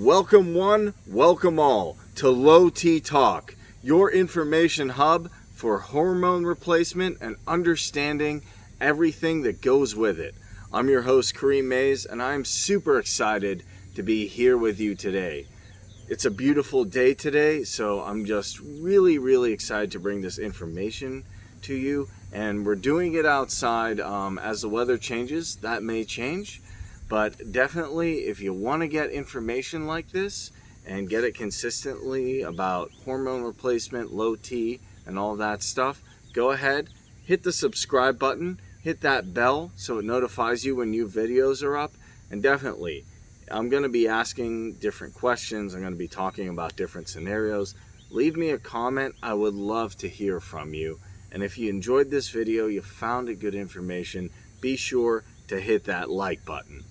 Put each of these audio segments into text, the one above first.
Welcome one, welcome all to Low T Talk, your information hub for hormone replacement and understanding everything that goes with it. I'm your host, Kareem Mays, and I'm super excited to be here with you today. It's a beautiful day today, so I'm just really excited to bring this information to you. And we're doing it outside. As the weather changes, that may change. But definitely, if you want to get information like this and get it consistently about hormone replacement, low T, and all that stuff, go ahead, hit the subscribe button, hit that bell so it notifies you when new videos are up. And definitely, I'm going to be asking different questions. I'm going to be talking about different scenarios. Leave me a comment. I would love to hear from you. And if you enjoyed this video, you found it good information, be sure to hit that like button.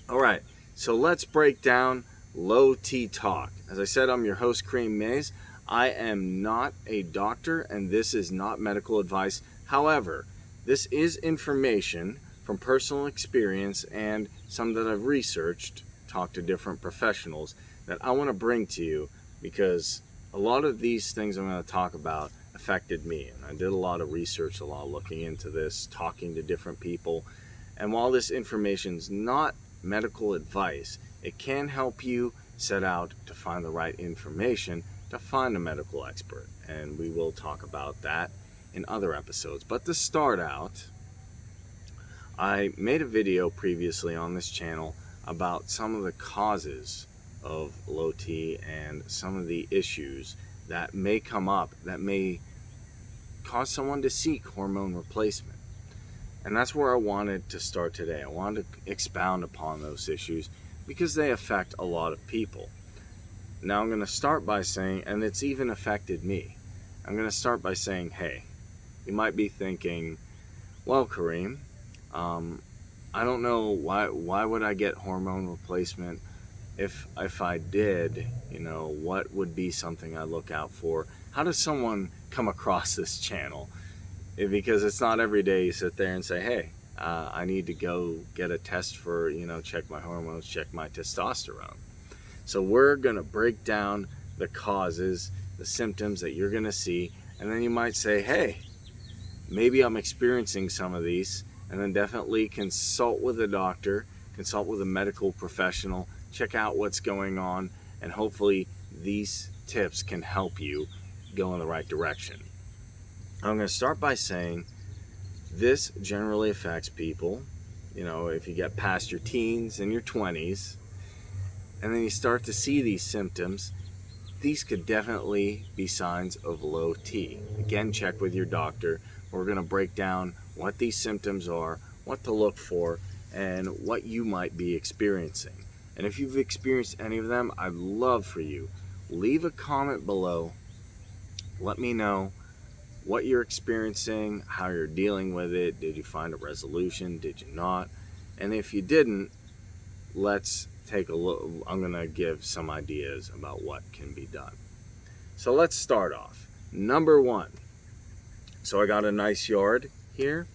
Alright, so let's break down Low T Talk. As I said, I'm your host, Kareem Mays. I am not a doctor, and this is not medical advice. However, this is information from personal experience and some that I've researched, talked to different professionals, that I want to bring to you because a lot of these things I'm going to talk about affected me. And I did a lot of research, a lot of looking into this, talking to different people. And while this information is not medical advice, it can help you set out to find the right information to find a medical expert, and we will talk about that in other episodes. But to start out, I made a video previously on this channel about some of the causes of low T and some of the issues that may come up that may cause someone to seek hormone replacement. And that's where I wanted to start today. I wanted to expound upon those issues because they affect a lot of people. Now I'm going to start by saying, and it's even affected me, I'm going to start by saying, hey, you might be thinking, well, Kareem, I don't know why would I get hormone replacement? If I did, what would be something I look out for? How does someone come across this channel? Because it's not every day you sit there and say, hey, I need to go get a test for, check my hormones, check my testosterone. So we're going to break down the causes, the symptoms that you're going to see, and then you might say, hey, maybe I'm experiencing some of these, and then definitely consult with a doctor, consult with a medical professional, check out what's going on, and hopefully these tips can help you go in the right direction. I'm going to start by saying this generally affects people, if you get past your teens and your 20s, and then you start to see these symptoms. These could definitely be signs of low T. Again, check with your doctor. We're going to break down what these symptoms are, what to look for, and what you might be experiencing. And if you've experienced any of them, I'd love for you. Leave a comment below. Let me know what you're experiencing, how you're dealing with it. Did you find a resolution? Did you not? And if you didn't, let's take a look. I'm going to give some ideas about what can be done. So let's start off. Number one. So I got a nice yard here,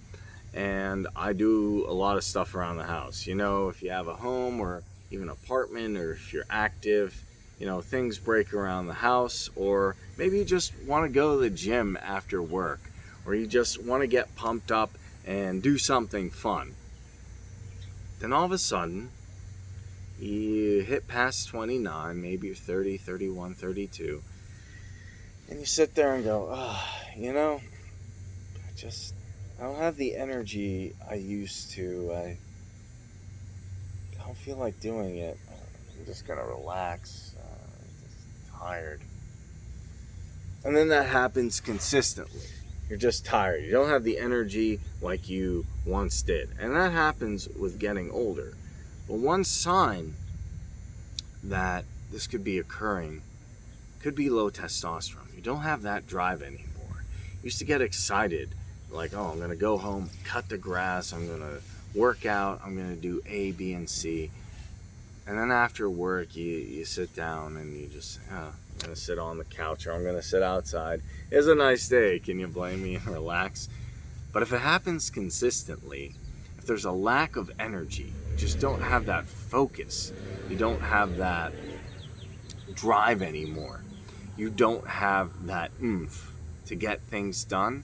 and I do a lot of stuff around the house. If you have a home or even apartment, or if you're active, things break around the house, or maybe you just want to go to the gym after work, or you just want to get pumped up and do something fun. Then all of a sudden, you hit past 29, maybe you're 30, 31, 32, and you sit there and go, I don't have the energy I used to. I don't feel like doing it. I'm just going to relax. Just tired. And then that happens consistently. You're just tired. You don't have the energy like you once did. And that happens with getting older. But one sign that this could be occurring could be low testosterone. You don't have that drive anymore. You used to get excited, like, I'm going to go home, cut the grass, I'm going to work out, I'm going to do A, B, and C. And then after work, you sit down and you just, I'm going to sit on the couch, or I'm going to sit outside. It's a nice day. Can you blame me? Relax. But if it happens consistently, if if there's a lack of energy, you just don't have that focus, you don't have that drive anymore, you don't have that oomph to get things done,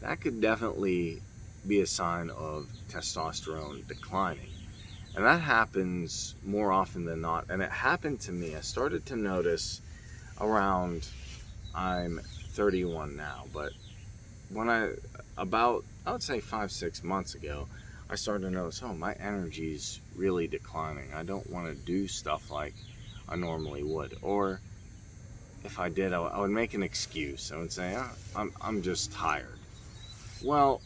that could definitely be a sign of testosterone declining. And that happens more often than not. And it happened to me. I started to notice around, I'm 31 now, but when I would say 5-6 months ago, I started to notice, oh, my energy's really declining. I don't want to do stuff like I normally would. Or if I did, I would make an excuse. I would say, oh, I'm just tired. Well,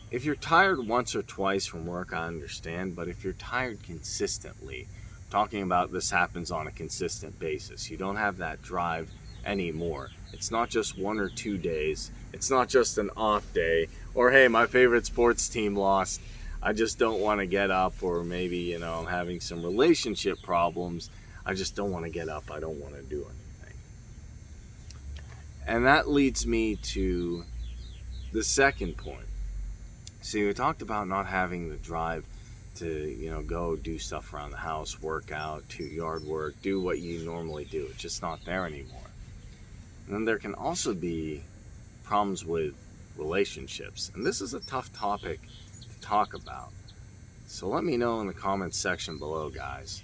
if you're tired once or twice from work, I understand, but if you're tired consistently, talking about this happens on a consistent basis, you don't have that drive anymore. It's not just 1 or 2 days, it's not just an off day, or hey, my favorite sports team lost, I just don't want to get up, or maybe, I'm having some relationship problems, I just don't want to get up, I don't want to do anything. And that leads me to the second point. So we talked about not having the drive to, go do stuff around the house, work out, do yard work, do what you normally do. It's just not there anymore. And then there can also be problems with relationships. And this is a tough topic to talk about. So let me know in the comments section below, guys.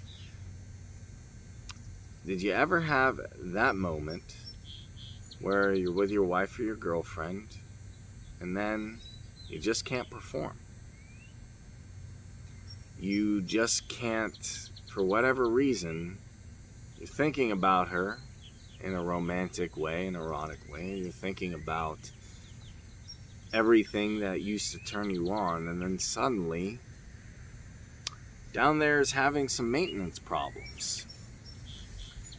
Did you ever have that moment where you're with your wife or your girlfriend and then you just can't perform? You just can't, for whatever reason, you're thinking about her in a romantic way, an erotic way. You're thinking about everything that used to turn you on, and then suddenly, down there is having some maintenance problems.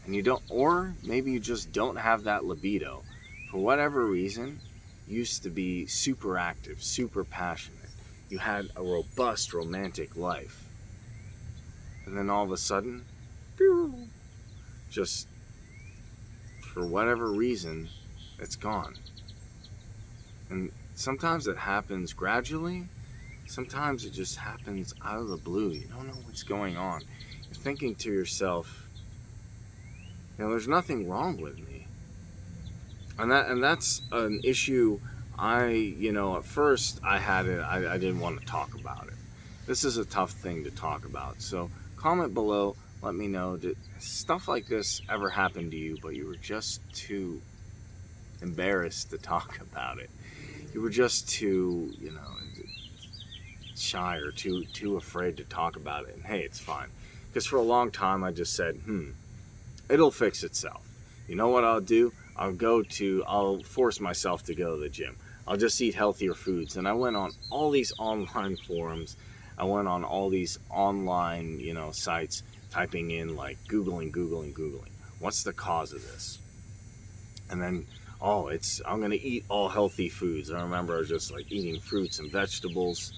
And you don't, or maybe you just don't have that libido. For whatever reason, used to be super active, super passionate. You had a robust romantic life. And then all of a sudden, just for whatever reason, it's gone. And sometimes it happens gradually. Sometimes it just happens out of the blue. You don't know what's going on. You're thinking to yourself, there's nothing wrong with me. And that's an issue. At first I had it, I didn't want to talk about it. This is a tough thing to talk about. So comment below, let me know, did stuff like this ever happen to you, but you were just too embarrassed to talk about it? You were just too, shy or too afraid to talk about it. And hey, it's fine. Because for a long time I just said, it'll fix itself. You know what I'll do? I'll force myself to go to the gym. I'll just eat healthier foods. And I went on all these online forums. I went on all these online, sites, typing in, like, Googling. What's the cause of this? And then, I'm going to eat all healthy foods. I remember I was just, eating fruits and vegetables.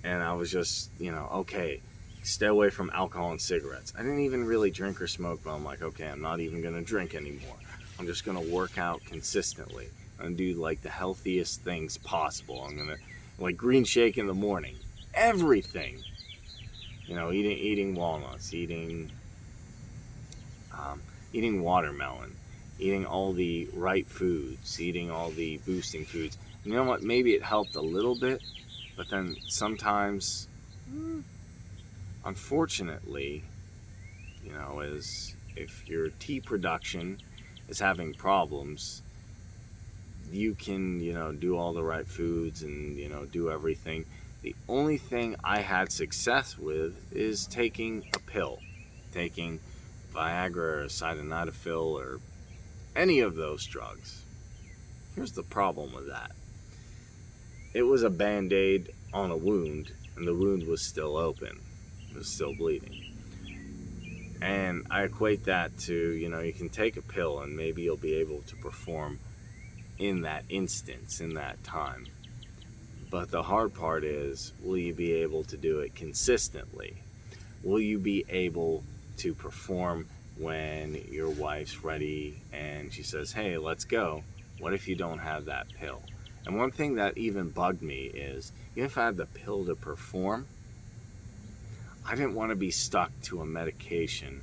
And I was just, okay, stay away from alcohol and cigarettes. I didn't even really drink or smoke, but I'm like, okay, I'm not even going to drink anymore. I'm just going to work out consistently and do the healthiest things possible. I'm going to green shake in the morning, everything, eating walnuts, eating watermelon, eating all the right foods, eating all the boosting foods. You know what? Maybe it helped a little bit, but then sometimes, unfortunately, is if your tea production is having problems, you can, do all the right foods and, do everything. The only thing I had success with is taking a pill, taking Viagra or sildenafil or any of those drugs. Here's the problem with that. It was a Band-Aid on a wound, and the wound was still open. It was still bleeding. And I equate that to, you can take a pill and maybe you'll be able to perform in that instance, in that time. But the hard part is, will you be able to do it consistently? Will you be able to perform when your wife's ready and she says, hey, let's go? What if you don't have that pill? And one thing that even bugged me is, even if I had the pill to perform, I didn't want to be stuck to a medication,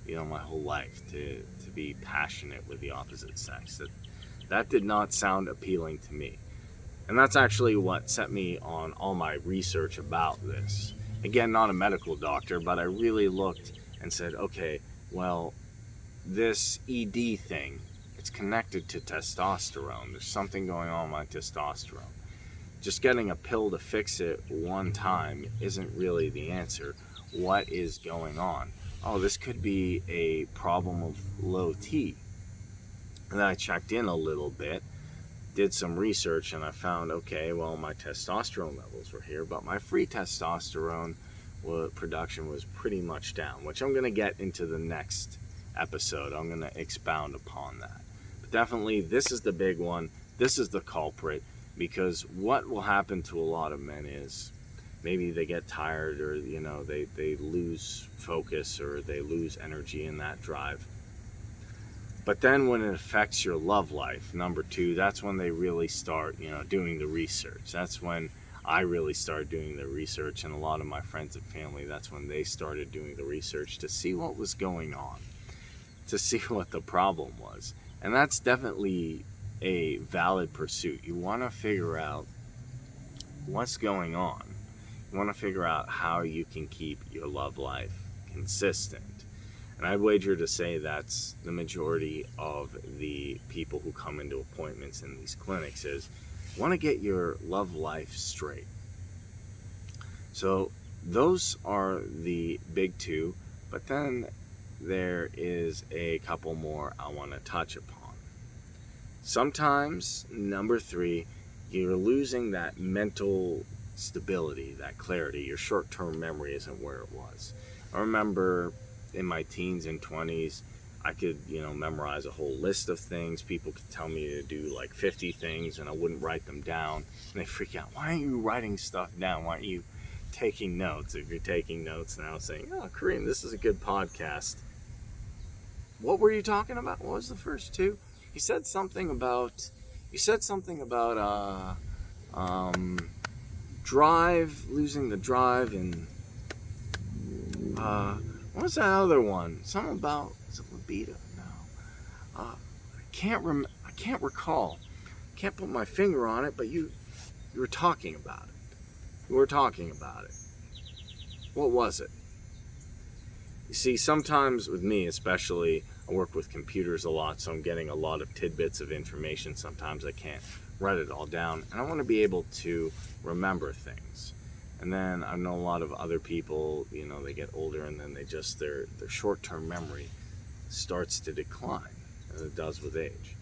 my whole life, to be passionate with the opposite sex. That did not sound appealing to me. And that's actually what set me on all my research about this. Again, not a medical doctor, but I really looked and said, okay, well, this ED thing, it's connected to testosterone. There's something going on with my testosterone. Just getting a pill to fix it one time isn't really the answer. What is going on? Oh, this could be a problem of low T. And then I checked in a little bit, did some research, and I found, okay, well, my testosterone levels were here, but my free testosterone production was pretty much down, which I'm going to get into the next episode. I'm going to expound upon that. But definitely, this is the big one. This is the culprit, because what will happen to a lot of men is maybe they get tired, or they lose focus, or they lose energy in that drive. But then when it affects your love life, number two, that's when they really start doing the research. That's when I really started doing the research, and a lot of my friends and family, that's when they started doing the research to see what was going on, to see what the problem was. And that's definitely a valid pursuit. You want to figure out what's going on. You want to figure out how you can keep your love life consistent. And I'd wager to say that's the majority of the people who come into appointments in these clinics is want to get your love life straight. So those are the big two, but then there is a couple more I want to touch upon. Sometimes, number three, you're losing that mental stability, that clarity. Your short-term memory isn't where it was. I remember in my teens and 20s, I could, memorize a whole list of things. People could tell me to do like 50 things, and I wouldn't write them down. And they freak out. Why aren't you writing stuff down? Why aren't you taking notes? If you're taking notes now, saying, oh, Kareem, this is a good podcast. What were you talking about? What was the first two? You said something about drive, losing the drive, and what was that other one? Something about, is it libido? No. I can't recall. Can't put my finger on it, but you were talking about it. You were talking about it. What was it? You see, sometimes with me especially, I work with computers a lot, so I'm getting a lot of tidbits of information. Sometimes I can't write it all down, and I want to be able to remember things. And then I know a lot of other people, they get older, and then their short-term memory starts to decline, as it does with age.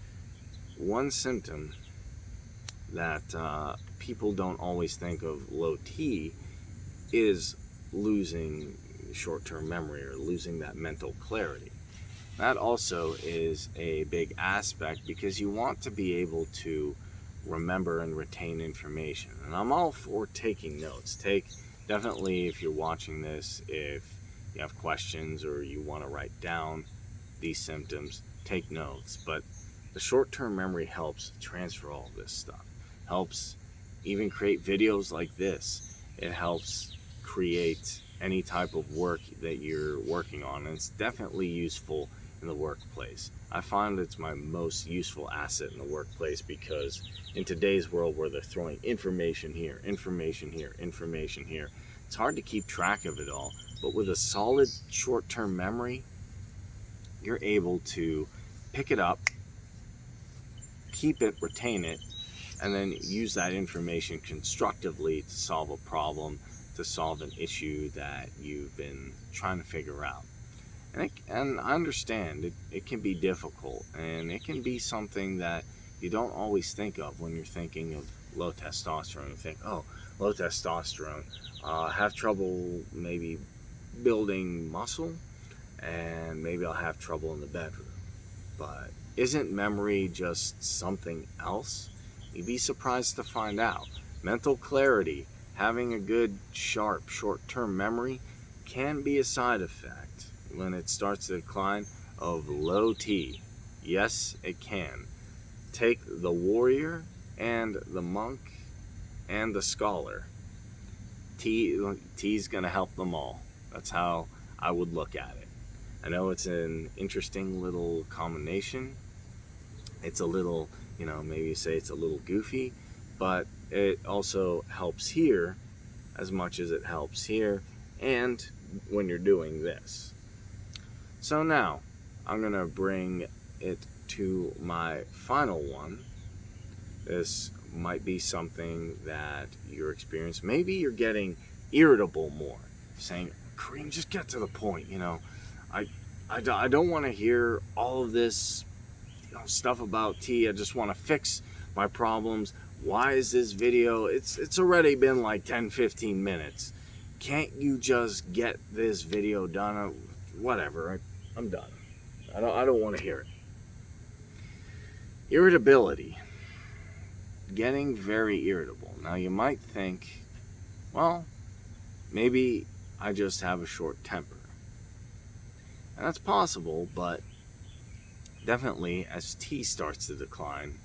One symptom that people don't always think of low T is losing short-term memory, or losing that mental clarity. That also is a big aspect, because you want to be able to remember and retain information. And I'm all for taking notes. Definitely, if you're watching this, if you have questions or you want to write down these symptoms, take notes. But the short-term memory helps transfer all this stuff. Helps even create videos like this. It helps create any type of work that you're working on, and it's definitely useful in the workplace. I find it's my most useful asset in the workplace, because in today's world where they're throwing information here, it's hard to keep track of it all. But with a solid short-term memory, you're able to pick it up, keep it, retain it, and then use that information constructively to solve a problem, to solve an issue that you've been trying to figure out. And I understand it can be difficult, and it can be something that you don't always think of when you're thinking of low testosterone. You think, oh, low testosterone, have trouble maybe building muscle, and maybe I'll have trouble in the bedroom. But isn't memory just something else? You'd be surprised to find out. Mental clarity, having a good, sharp, short-term memory can be a side effect when it starts to decline of low T. Yes, it can. Take the warrior and the monk and the scholar. Tea's going to help them all. That's how I would look at it. I know it's an interesting little combination. It's a little, maybe you say it's a little goofy, but it also helps here as much as it helps here and when you're doing this. So now I'm going to bring it to my final one. This might be something that you're experiencing. Maybe you're getting irritable more, saying, Kareem, just get to the point. I don't want to hear all of this stuff about tea. I just want to fix my problems. Why is this video? It's already been like 10-15 minutes. Can't you just get this video done? Whatever. I'm done. I don't want to hear it. Irritability. Getting very irritable. Now you might think, well, maybe I just have a short temper. And that's possible, but definitely as T starts to decline,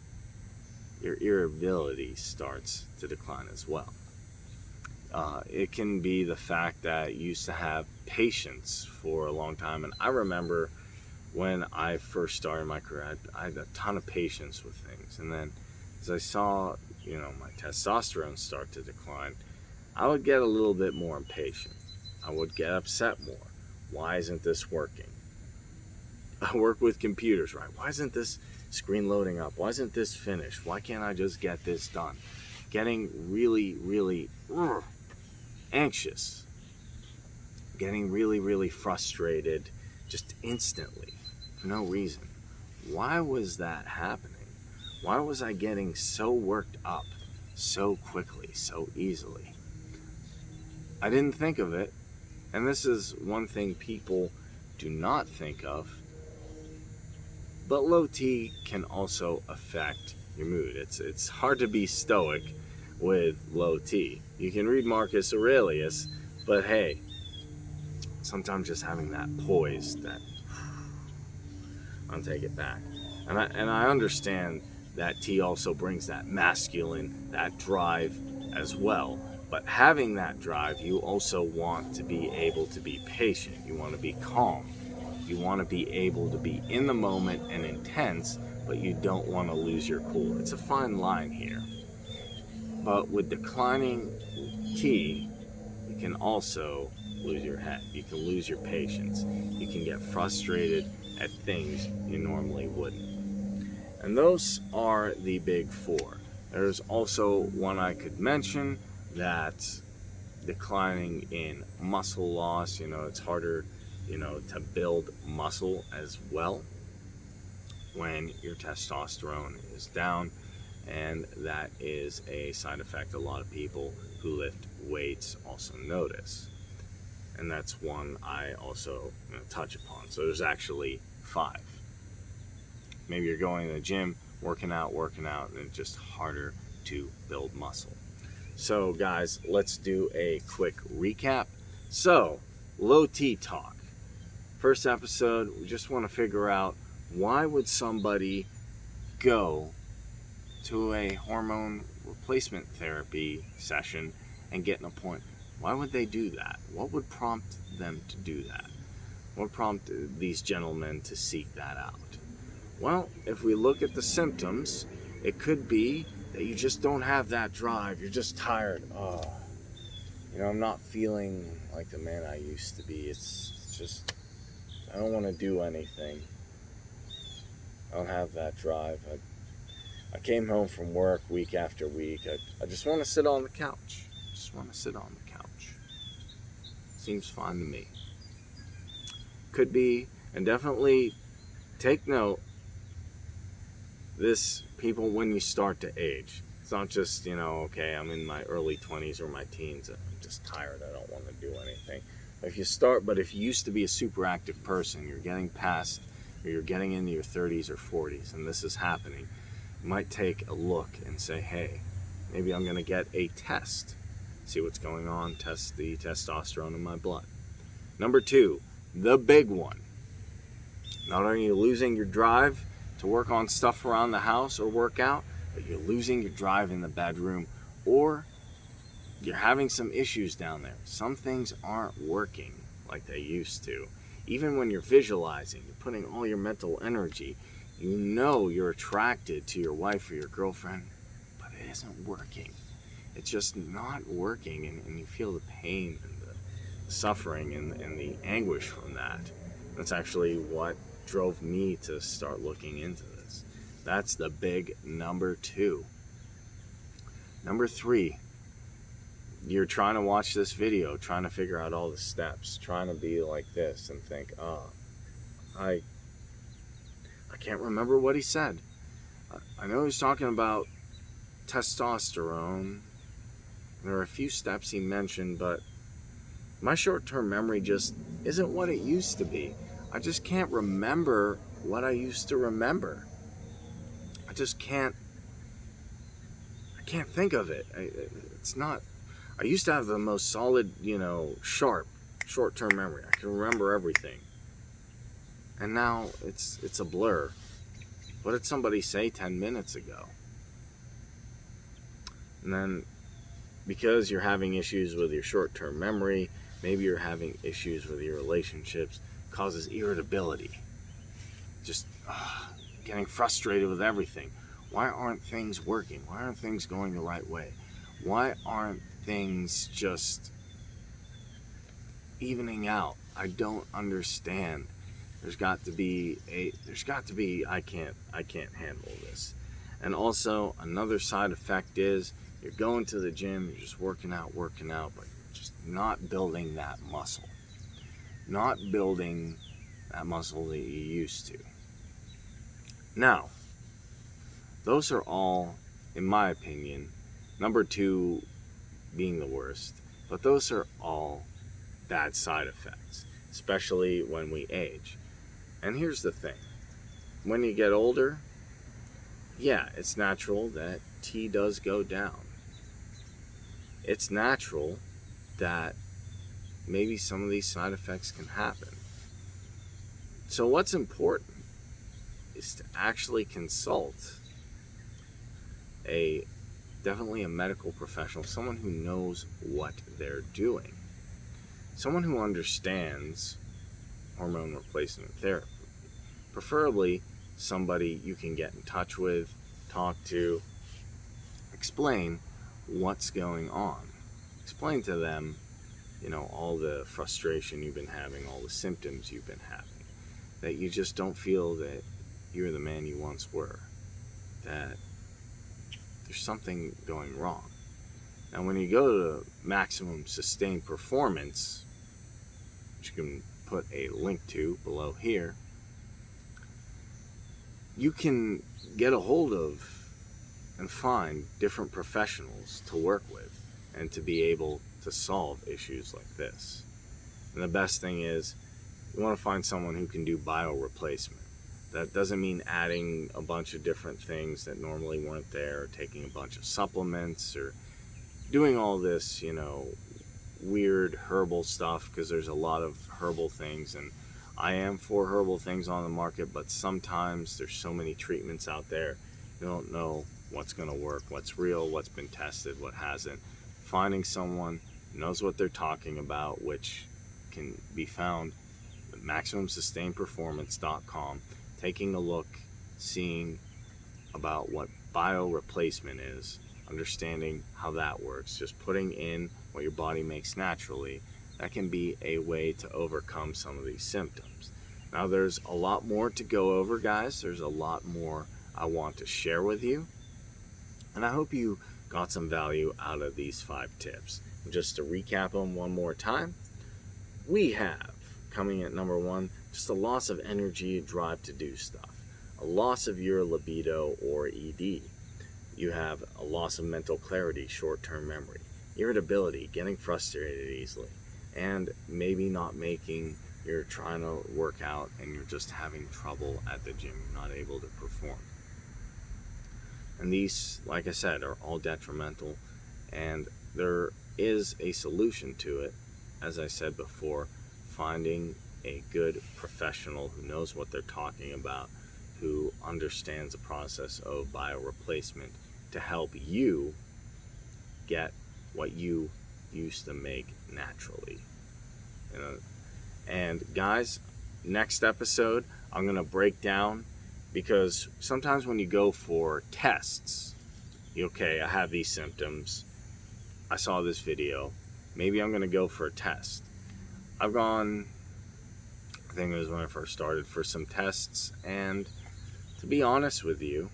your irritability starts to decline as well. It can be the fact that you used to have patience for a long time. And I remember when I first started my career, I had a ton of patience with things. And then as I saw, my testosterone start to decline, I would get a little bit more impatient. I would get upset more. Why isn't this working? I work with computers, right? Why isn't this screen loading up? Why isn't this finished? Why can't I just get this done? Getting really, really anxious. Getting really, really frustrated just instantly for no reason. Why was that happening? Why was I getting so worked up so quickly, so easily? I didn't think of it, and this is one thing people do not think of, but low T can also affect your mood. It's hard to be stoic with low T. You can read Marcus Aurelius, but hey, sometimes just having that poise, that I'll take it back. And I understand that T also brings that masculine, that drive as well. But having that drive, you also want to be able to be patient. You want to be calm. You want to be able to be in the moment and intense, but you don't want to lose your cool. It's a fine line here. But with declining T, you can also lose your head. You can lose your patience. You can get frustrated at things you normally wouldn't. And those are the big four. There's also one I could mention, that's declining in muscle loss. It's harder, to build muscle as well when your testosterone is down. And that is a side effect a lot of people who lift weights also notice. And that's one I also touch upon. So there's actually 5. Maybe you're going to the gym, working out, and it's just harder to build muscle. So guys, let's do a quick recap. So, low T talk. First episode, we just want to figure out, why would somebody go to a hormone replacement therapy session and get an appointment? Why would they do that? What would prompt them to do that? What would prompt these gentlemen to seek that out? Well, if we look at the symptoms, it could be that you just don't have that drive. You're just tired. I'm not feeling like the man I used to be. It's just, I don't want to do anything. I don't have that drive. I came home from work week after week. I just want to sit on the couch. Seems fine to me. Could be, and definitely take note, this people when you start to age. It's not just, okay, I'm in my early 20s or my teens. I'm just tired. I don't want to do anything. If you used to be a super active person, you're getting past, or you're getting into your 30s or 40s, and this is happening, you might take a look and say, hey, maybe I'm going to get a test. See what's going on, test the testosterone in my blood. Number 2, the big one. Not only are you losing your drive to work on stuff around the house or work out, but you're losing your drive in the bedroom or you're having some issues down there. Some things aren't working like they used to. Even when you're visualizing, you're putting all your mental energy, you know you're attracted to your wife or your girlfriend, but it isn't working. It's just not working, and you feel the pain and the suffering and the anguish from that. That's actually what drove me to start looking into this. That's the big number 2. Number 3, you're trying to watch this video, trying to figure out all the steps, trying to be like this and think, I can't remember what he said. I know he's talking about testosterone. There are a few steps he mentioned, but my short-term memory just isn't what it used to be. I just can't remember what I used to remember. I can't think of it. It's not. I used to have the most solid, sharp, short-term memory. I can remember everything. And now it's a blur. What did somebody say 10 minutes ago? And then, because you're having issues with your short-term memory, maybe you're having issues with your relationships, causes irritability. Just getting frustrated with everything. Why aren't things working? Why aren't things going the right way? Why aren't things just evening out? I don't understand. There's got to be I can't handle this. And also another side effect is you're going to the gym, you're just working out, but you're just not building that muscle. Not building that muscle that you used to. Now, those are all, in my opinion, number 2 being the worst, but those are all bad side effects, especially when we age. And here's the thing. When you get older, yeah, it's natural that T does go down. It's natural that maybe some of these side effects can happen. So what's important is to actually consult definitely a medical professional, someone who knows what they're doing, someone who understands hormone replacement therapy, preferably somebody you can get in touch with, talk to, explain what's going on, explain to them, all the frustration you've been having, all the symptoms you've been having, that you just don't feel that you're the man you once were, that there's something going wrong. Now, when you go to Maximum Sustained Performance, which you can put a link to below here, you can get a hold of and find different professionals to work with and to be able to solve issues like this. And the best thing is, you want to find someone who can do bioreplacement. That doesn't mean adding a bunch of different things that normally weren't there, or taking a bunch of supplements, or doing all this, weird herbal stuff, because there's a lot of herbal things, and I am for herbal things on the market, but sometimes there's so many treatments out there, you don't know what's going to work, what's real, what's been tested, what hasn't. Finding someone who knows what they're talking about, which can be found at MaximumSustainedPerformance.com, taking a look, seeing about what bioreplacement is, understanding how that works, just putting in what your body makes naturally, that can be a way to overcome some of these symptoms. Now, there's a lot more to go over, guys. There's a lot more I want to share with you, and I hope you got some value out of these 5 tips. Just to recap them one more time, we have, coming at number 1, just a loss of energy, drive to do stuff, a loss of your libido or ED. You have a loss of mental clarity, short-term memory, irritability, getting frustrated easily, and maybe you're trying to work out and you're just having trouble at the gym, you're not able to perform. And these, like I said, are all detrimental, and there is a solution to it. As I said before, finding a good professional who knows what they're talking about, who understands the process of bioreplacement to help you get what you used to make naturally. And guys, next episode, I'm going to break down, because sometimes when you go for tests, okay, I have these symptoms, I saw this video, maybe I'm going to go for a test. I've gone, I think it was when I first started, for some tests, and to be honest with you,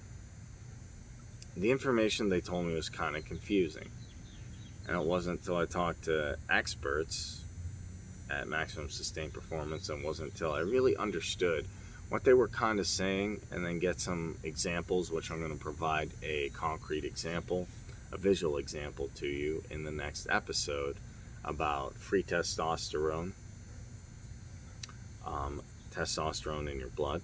the information they told me was kind of confusing. And it wasn't until I talked to experts at Maximum Sustained Performance, and wasn't until I really understood what they were kind of saying, and then get some examples, which I'm going to provide a concrete example, a visual example to you in the next episode about free testosterone, testosterone in your blood,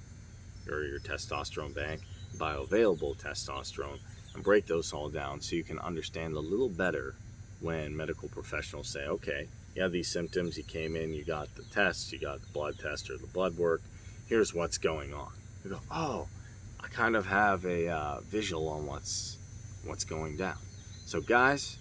or your testosterone bank, bioavailable testosterone, and break those all down so you can understand a little better when medical professionals say, okay, you have these symptoms, you came in, you got the tests, you got the blood test or the blood work, here's what's going on. You go, oh, I kind of have a visual on what's going down. So guys,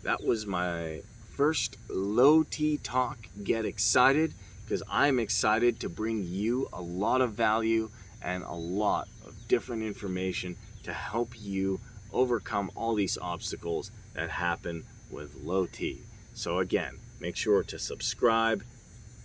that was my first Low T talk. Get excited, because I'm excited to bring you a lot of value and a lot of different information to help you overcome all these obstacles that happen with Low T. So again, make sure to subscribe,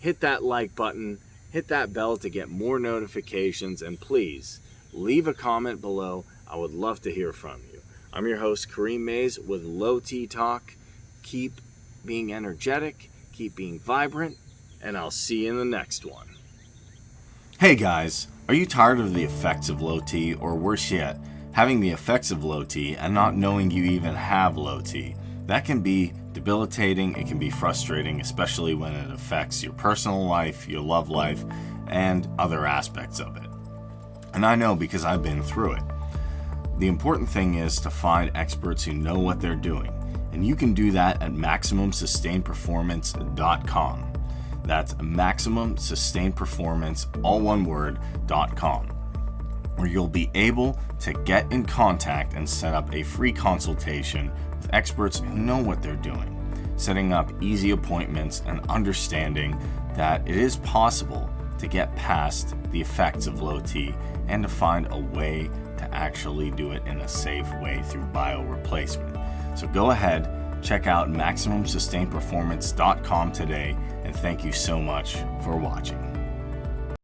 hit that like button, hit that bell to get more notifications, and please leave a comment below. I would love to hear from you. I'm your host, Kareem Mays, with Low T Talk. Keep being energetic, keep being vibrant, and I'll see you in the next one. Hey guys, are you tired of the effects of Low T, or worse yet, having the effects of Low T and not knowing you even have Low T? That can be debilitating, it can be frustrating, especially when it affects your personal life, your love life, and other aspects of it. And I know, because I've been through it. The important thing is to find experts who know what they're doing, and you can do that at MaximumSustainedPerformance.com. That's MaximumSustainedPerformance, all one word, .com, where you'll be able to get in contact and set up a free consultation with experts who know what they're doing, setting up easy appointments and understanding that it is possible to get past the effects of Low T and to find a way to actually do it in a safe way through bioreplacement. So go ahead, check out MaximumSustainedPerformance.com today, and thank you so much for watching.